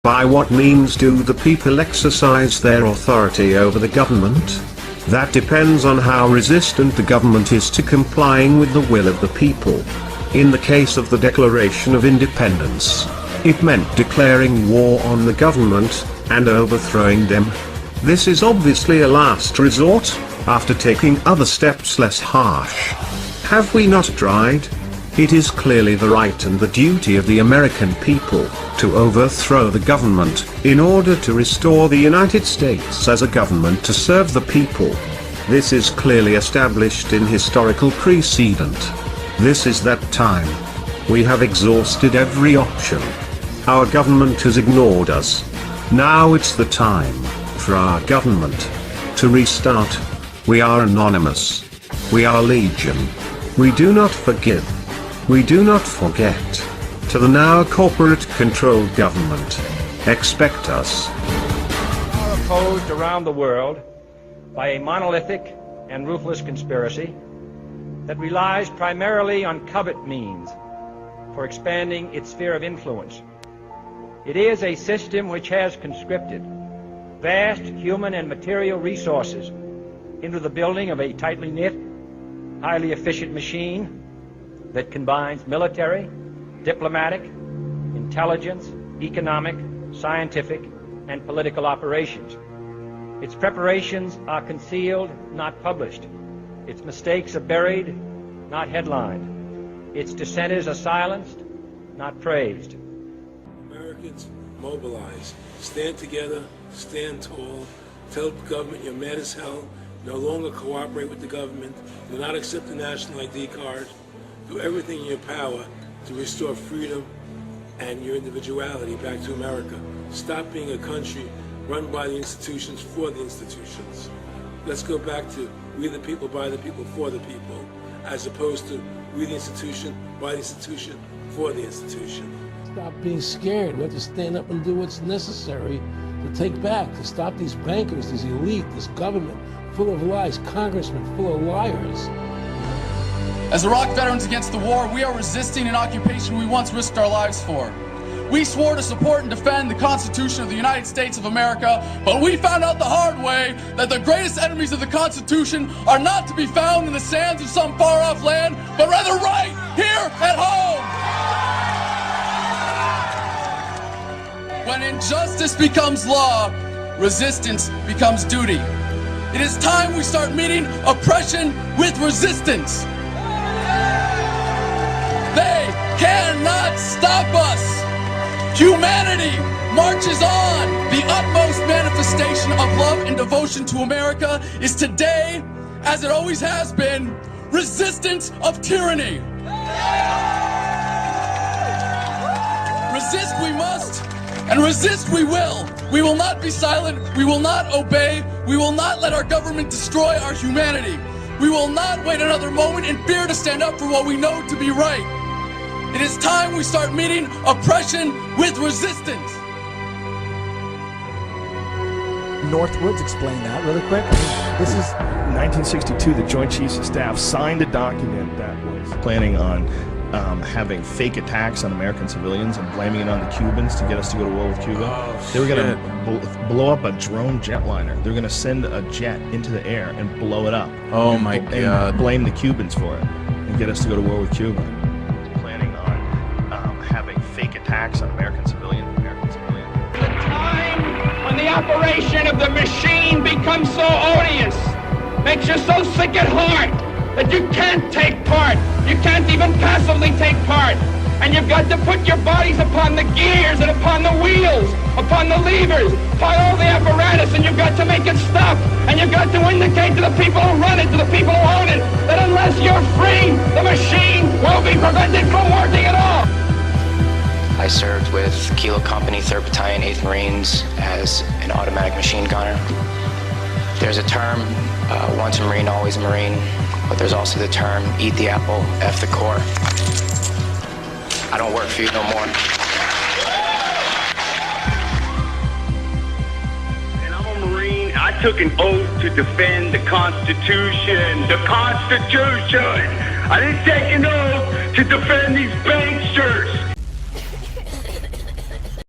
By what means do the people exercise their authority over the government? That depends on how resistant the government is to complying with the will of the people. In the case of the Declaration of Independence, it meant declaring war on the government, and overthrowing them. This is obviously a last resort, after taking other steps less harsh. Have we not tried? It is clearly the right and the duty of the American people to overthrow the government, in order to restore the United States as a government to serve the people. This is clearly established in historical precedent. This is that time. We have exhausted every option. Our government has ignored us. Now it's the time for our government to restart. We are anonymous. We are legion. We do not forgive. We do not forget. To the now corporate-controlled government, expect us. We are opposed around the world by a monolithic and ruthless conspiracy that relies primarily on covert means for expanding its sphere of influence. It is a system which has conscripted vast human and material resources into the building of a tightly knit, highly efficient machine that combines military, diplomatic, intelligence, economic, scientific, and political operations. Its preparations are concealed, not published. Its mistakes are buried, not headlined. Its dissenters are silenced, not praised. Americans, mobilize. Stand together, stand tall. Tell the government you're mad as hell. No longer cooperate with the government. Do not accept the national ID card. Do everything in your power to restore freedom and your individuality back to America. Stop being a country run by the institutions for the institutions. Let's go back to we the people, by the people, for the people, as opposed to we the institution, by the institution, for the institution. Stop being scared. We have to stand up and do what's necessary to take back, to stop these bankers, this elite, this government full of lies, congressmen full of liars. As Iraq veterans against the war, we are resisting an occupation we once risked our lives for. We swore to support and defend the Constitution of the United States of America, but we found out the hard way that the greatest enemies of the Constitution are not to be found in the sands of some far-off land, but rather right here at home. When injustice becomes law, resistance becomes duty. It is time we start meeting oppression with resistance. They cannot stop us. Humanity marches on. The utmost manifestation of love and devotion to America is today, as it always has been, resistance of tyranny. Resist we must, and resist we will. We will not be silent. We will not obey. We will not let our government destroy our humanity. We will not wait another moment in fear to stand up for what we know to be right. It is time we start meeting oppression with resistance. Northwoods, explain that really quick. This is 1962. The Joint Chiefs of Staff signed a document that was planning on having fake attacks on American civilians and blaming it on the Cubans to get us to go to war with Cuba. They were going to blow up a drone jetliner. They were going to send a jet into the air and blow it up. Oh my God! And blame the Cubans for it and get us to go to war with Cuba. Planning on having fake attacks on American civilians. The time when the operation of the machine becomes so odious, makes you so sick at heart that you can't take part. You can't even passively take part. And you've got to put your bodies upon the gears and upon the wheels, upon the levers, upon all the apparatus, and you've got to make it stop. And you've got to indicate to the people who run it, to the people who own it, that unless you're free, the machine will be prevented from working at all. I served with Kilo Company, 3rd Battalion, 8th Marines as an automatic machine gunner. There's a term, once a Marine, always a Marine, but there's also the term, eat the apple, F the core. I don't work for you no more. And I'm a Marine. I took an oath to defend the Constitution. The Constitution! I didn't take an oath to defend these banksters.